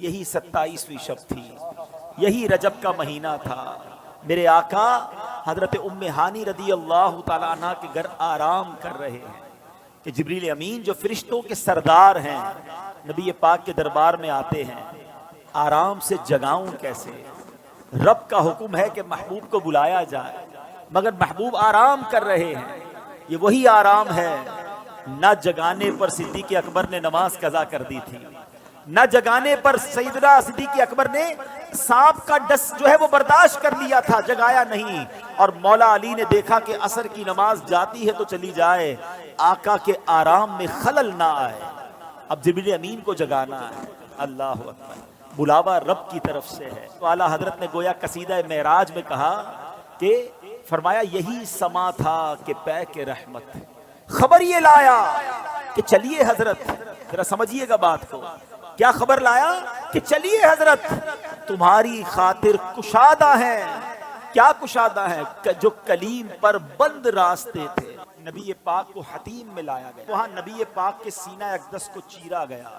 یہی 27ویں شب تھی، یہی رجب کا مہینہ تھا۔ میرے آقا حضرت ام ہانی رضی اللہ تعالیٰ عنہ کے گھر آرام کر رہے ہیں کہ جبریل امین جو فرشتوں کے سردار ہیں نبی پاک کے دربار میں آتے ہیں۔ آرام سے جگاؤں کیسے؟ رب کا حکم ہے کہ محبوب کو بلایا جائے، مگر محبوب آرام کر رہے ہیں۔ یہ وہی آرام ہے، نہ جگانے پر صدیق اکبر نے نماز قضا کر دی تھی، نہ جگانے پر سیدنا صدیق اکبر نے سانپ کا ڈس جو ہے وہ برداشت کر لیا تھا، جگایا نہیں۔ اور مولا علی نے دیکھا کہ عصر کی نماز جاتی ہے تو چلی جائے، آقا کے آرام میں خلل نہ آئے، اب جبریل امین کو جگانا ہے۔ اللہ اکبر، بلاوا رب کی طرف سے ہے۔ تو اعلیٰ حضرت نے گویا قصیدہ معراج میں کہا کہ فرمایا یہی سما تھا کہ پے کے رحمت، خبر یہ لایا کہ چلیے حضرت، ذرا سمجھیے گا بات کو، کیا خبر لایا کہ چلیے حضرت تمہاری خاطر کشادہ ہیں۔ کیا کشادہ ہیں؟ جو کلیم پر بند راستے تھے۔ نبی پاک کو حتیم میں لایا گیا، وہاں نبی پاک کے سینہ اقدس کو چیرا گیا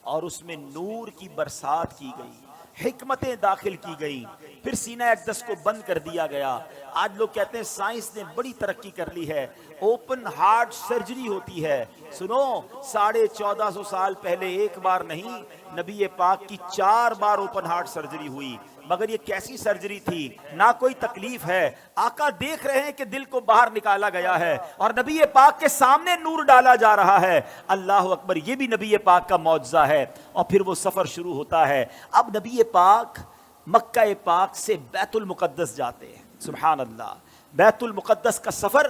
اور اس میں نور کی برسات کی گئی، حکمتیں داخل کی گئی، پھر سینہ اقدس کو بند کر دیا گیا۔ آج لوگ کہتے ہیں سائنس نے بڑی ترقی کر لی ہے، اوپن ہارٹ سرجری ہوتی ہے۔ سنو، 1450 سال پہلے ایک بار نہیں، نبی پاک کی 4 بار اوپن ہارٹ سرجری ہوئی، مگر یہ کیسی سرجری تھی؟ نہ کوئی تکلیف ہے، آقا دیکھ رہے ہیں کہ دل کو باہر نکالا گیا ہے اور نبی پاک کے سامنے نور ڈالا جا رہا ہے۔ اللہ اکبر، یہ بھی نبی پاک کا معجزہ ہے۔ اور پھر وہ سفر شروع ہوتا ہے۔ اب نبی پاک مکہ پاک سے بیت المقدس جاتے ہیں۔ سبحان اللہ، بیت المقدس کا سفر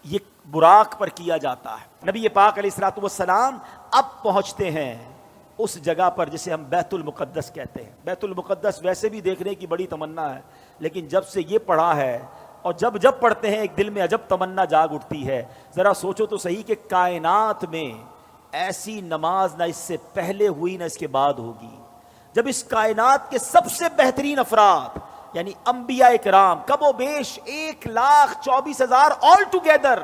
یہ براق پر کیا جاتا ہے۔ نبی پاک علیہ الصلوۃ والسلام اب پہنچتے ہیں اس جگہ پر جسے ہم بیت المقدس کہتے ہیں۔ بیت المقدس ویسے بھی دیکھنے کی بڑی تمنا ہے، لیکن جب سے یہ پڑھا ہے اور جب پڑھتے ہیں ایک دل میں عجب تمنا جاگ اٹھتی ہے۔ ذرا سوچو تو صحیح کہ کائنات میں ایسی نماز نہ اس سے پہلے ہوئی نہ اس کے بعد ہوگی، جب اس کائنات کے سب سے بہترین افراد یعنی انبیاء کرام کم و بیش 1,24,000 آل ٹوگیدر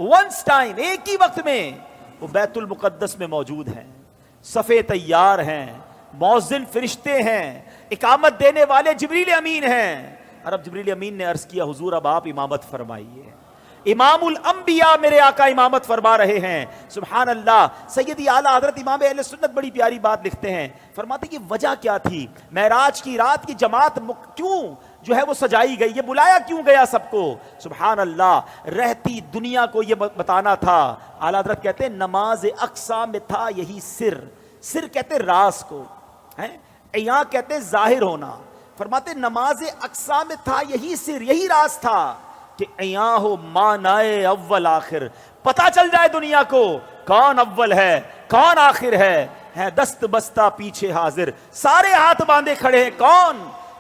ونس ٹائم، ایک ہی وقت میں وہ بیت المقدس میں موجود ہیں، صفے تیار ہیں، مؤذن فرشتے ہیں، اقامت دینے والے جبریل امین ہیں۔ اور اب جبریل امین نے عرض کیا حضور اب آپ امامت فرمائیے۔ امام الانبیاء میرے آقا امامت فرما رہے ہیں۔ سبحان اللہ، سیدی اعلیٰ حضرت امام اہل سنت بڑی پیاری بات لکھتے ہیں، فرماتے کہ وجہ کیا تھی؟ معراج کی رات کی جماعت کیوں جو ہے وہ سجائی گئی، یہ بلایا کیوں گیا سب کو؟ سبحان اللہ، رہتی دنیا کو یہ بتانا تھا۔ اعلیٰ حضرت کہتے ہیں نماز اقصیٰ میں تھا یہی سر، سر کہتے راز کو، عیاں کہتے ظاہر ہونا۔ فرماتے نماز اقصیٰ میں تھا یہی سر، یہی راز تھا کہ عیاں ہو مانائے اول آخر، پتہ چل جائے دنیا کو کون اول ہے کون آخر ہے دست بستہ پیچھے حاضر، سارے ہاتھ باندھے کھڑے ہیں، کون؟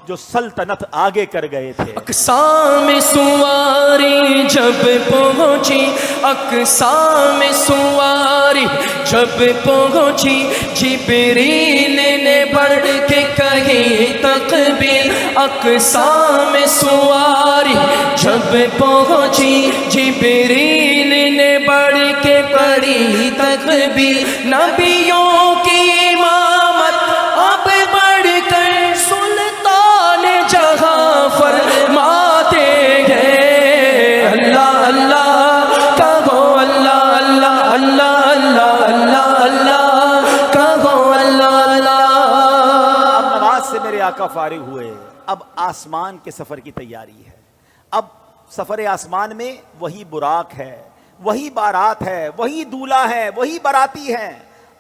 جو سلطنت آگے کر گئے تھے۔ اقصیٰ میں سواری جب پہنچی، اقصیٰ میں سواری جب پہنچی، جبریل نے بڑھ کے کہی تکبیر۔ اقصیٰ میں سواری جب پہنچی، جبریل نے بڑھ کے پڑھی تکبیر۔ نبیوں کی امامت اب بڑھ کر سلطان جہاں فرماتے ہیں، اللہ اللہ کہو، اللہ اللہ اللہ اللہ اللہ اللہ کہو، اللہ اللہ۔ اب نماز سے میرے آقا فارغ ہوئے، اب آسمان کے سفر کی تیاری ہے۔ اب سفر آسمان میں وہی براق ہے، وہی بارات ہے، وہی دولہا ہے، وہی باراتی ہیں۔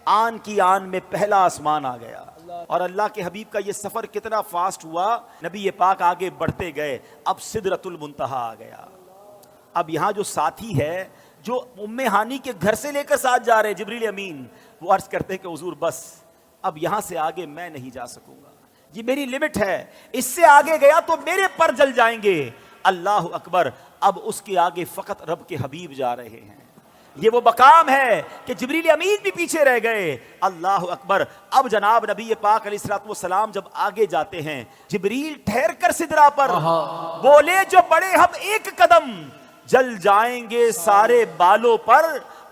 آن کی آن میں پہلا آسمان آ گیا، اور اللہ کے حبیب کا یہ سفر کتنا فاسٹ ہوا، نبی پاک آگے بڑھتے گئے، اب سدرۃ المنتہا آ گیا۔ اب یہاں جو ساتھی ہے جو ام ہانی کے گھر سے لے کر ساتھ جا رہے جبریل امین، وہ عرض کرتے ہیں کہ حضور بس اب یہاں سے آگے میں نہیں جا سکوں گا، یہ میری لمٹ ہے، اس سے آگے گیا تو میرے پر جل جائیں گے۔ اللہ اکبر، اب اس کے آگے فقط رب کے حبیب جا رہے ہیں۔ یہ وہ مقام ہے کہ جبریل امین بھی پیچھے رہ گئے۔ اللہ اکبر، اب جناب نبی پاک علیہ الصلوۃ والسلام جب آگے جاتے ہیں، جبریل ٹھہر کر سدرا پر بولے جو بڑے ہم ایک قدم، جل جائیں گے سارے بالوں پر،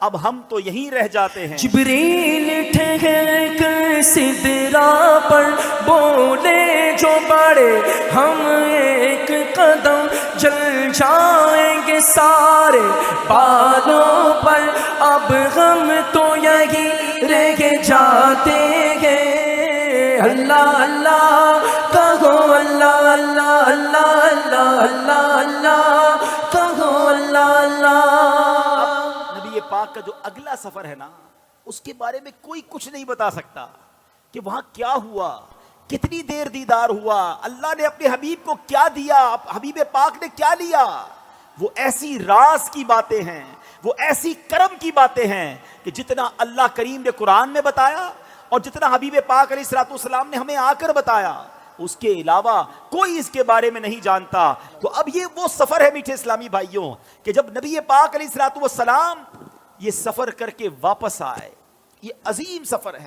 اب ہم تو یہیں رہ جاتے ہیں۔ جبریل ٹھہر کر سدرا پر بولے جو بڑے ہم ایک قدم جل جائیں گے سارے بالوں پر، اب ہم تو یہی رہ جاتے ہیں۔ اللہ اللہ کہو، اللہ اللہ اللہ اللہ اللہ اللہ کہو، اللہ اللہ۔ نبی پاک کا جو اگلا سفر ہے نا، اس کے بارے میں کوئی کچھ نہیں بتا سکتا کہ وہاں کیا ہوا، کتنی دیر دیدار ہوا، اللہ نے اپنے حبیب کو کیا دیا، حبیب پاک نے کیا لیا۔ وہ ایسی راز کی باتیں ہیں، وہ ایسی کرم کی باتیں ہیں کہ جتنا اللہ کریم نے قرآن میں بتایا اور جتنا حبیب پاک علیہ الصلوۃ والسلام نے ہمیں آ کر بتایا، اس کے علاوہ کوئی اس کے بارے میں نہیں جانتا۔ تو اب یہ وہ سفر ہے میٹھے اسلامی بھائیوں کہ جب نبی پاک علیہ الصلوۃ والسلام یہ سفر کر کے واپس آئے، یہ عظیم سفر ہے،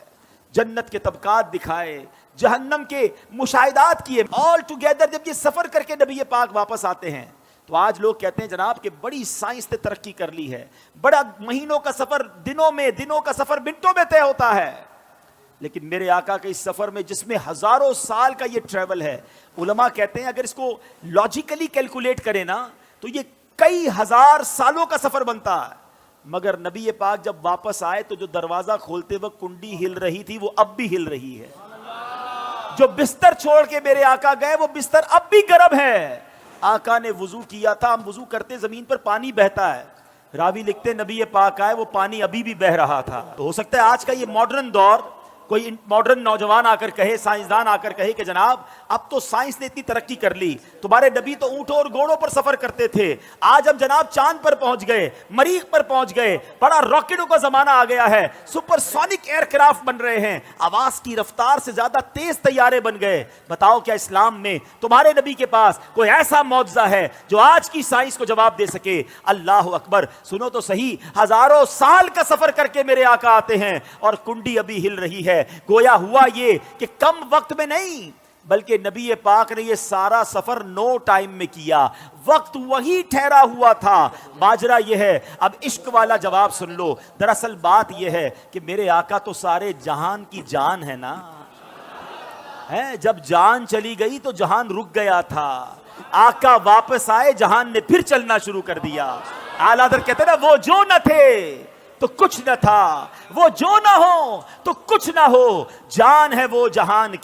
جنت کے طبقات دکھائے، جہنم کے مشاہدات کیے، آل ٹوگیدر جب یہ سفر کر کے نبی پاک واپس آتے ہیں تو آج لوگ کہتے ہیں جناب کہ بڑی سائنس نے ترقی کر لی ہے، بڑا مہینوں کا سفر دنوں میں، دنوں کا سفر منٹوں میں طے ہوتا ہے۔ لیکن میرے آقا کے اس سفر میں جس میں ہزاروں سال کا یہ ٹریول ہے، علماء کہتے ہیں اگر اس کو لاجیکلی کیلکولیٹ کریں نا تو یہ کئی ہزار سالوں کا سفر بنتا ہے۔ مگر نبی پاک جب واپس آئے تو جو دروازہ کھولتے وقت کنڈی ہل رہی تھی وہ اب بھی ہل رہی ہے، جو بستر چھوڑ کے میرے آقا گئے وہ بستر اب بھی گرم ہے۔ آقا نے وضو کیا تھا، ہم وضو کرتے زمین پر پانی بہتا ہے، راوی لکھتے نبی پاک آئے وہ پانی ابھی بھی بہ رہا تھا۔ تو ہو سکتا ہے آج کا یہ ماڈرن دور کوئی ماڈرن نوجوان آ کر کہے، سائنسدان آ کر کہے کہ جناب اب تو سائنس نے اتنی ترقی کر لی، تمہارے نبی تو اونٹوں اور گھوڑوں پر سفر کرتے تھے، آج ہم جناب چاند پر پہنچ گئے، مریخ پر پہنچ گئے، بڑا راکٹوں کا زمانہ آ گیا ہے، سپر سونک ایئر کرافٹ بن رہے ہیں، آواز کی رفتار سے زیادہ تیز طیارے بن گئے۔ بتاؤ کیا اسلام میں تمہارے نبی کے پاس کوئی ایسا معجزہ ہے جو آج کی سائنس کو جواب دے سکے؟ اللہ اکبر، سنو تو صحیح، ہزاروں سال کا سفر کر کے میرے آقا آتے ہیں اور کنڈی ابھی ہل رہی ہے۔ گویا ہوا یہ کہ کم وقت میں نہیں بلکہ نبی پاک نے یہ سارا سفر نو ٹائم میں کیا، وقت وہی ٹھہرا ہوا تھا۔ ماجرا یہ ہے، اب عشق والا جواب سن لو، دراصل بات یہ ہے کہ میرے آقا تو سارے جہان کی جان ہے نا، جب جان چلی گئی تو جہان رک گیا تھا، آقا واپس آئے جہان نے پھر چلنا شروع کر دیا۔ اعلیٰ حضرت کہتے ہیں نا، وہ جو نہ تھے تو کچھ نہ تھا، وہ جو نہ ہو تو کچھ نہ ہو، جان ہے وہ جہان